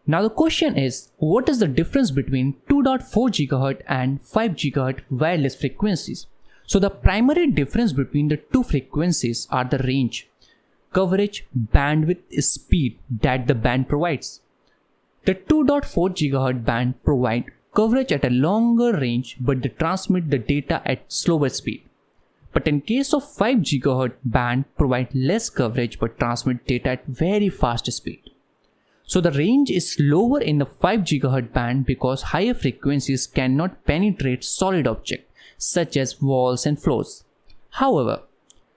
Now the question is, what is the difference between 2.4 GHz and 5 GHz wireless frequencies? So the primary difference between the two frequencies are the range, coverage, bandwidth, speed that the band provides. The 2.4 GHz band provide coverage at a longer range, but they transmit the data at slower speed. But in case of 5 GHz band provide less coverage but transmit data at very fast speed. So the range is lower in the 5 GHz band because higher frequencies cannot penetrate solid objects such as walls and floors. However,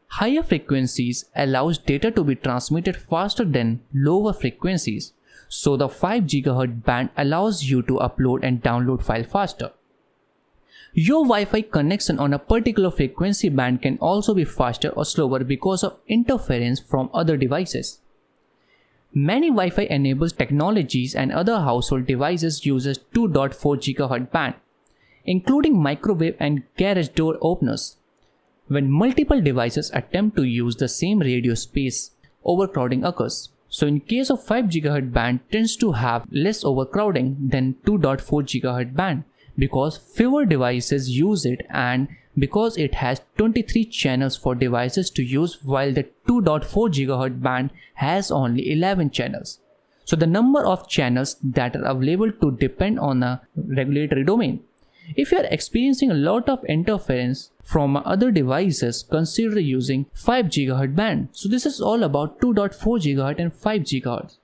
higher frequencies allows data to be transmitted faster than lower frequencies. So the 5 GHz band allows you to upload and download files faster. Your Wi-Fi connection on a particular frequency band can also be faster or slower because of interference from other devices. Many Wi-Fi enabled technologies and other household devices uses 2.4 GHz band, including microwave and garage door openers. When multiple devices attempt to use the same radio space, overcrowding occurs. So in case of 5 GHz band tends to have less overcrowding than 2.4 GHz band because fewer devices use it and because it has 23 channels for devices to use while the 2.4 GHz band has only 11 channels. So the number of channels that are available to depend on a regulatory domain. If you are experiencing a lot of interference from other devices, consider using 5 GHz band. So this is all about 2.4 GHz and 5 GHz.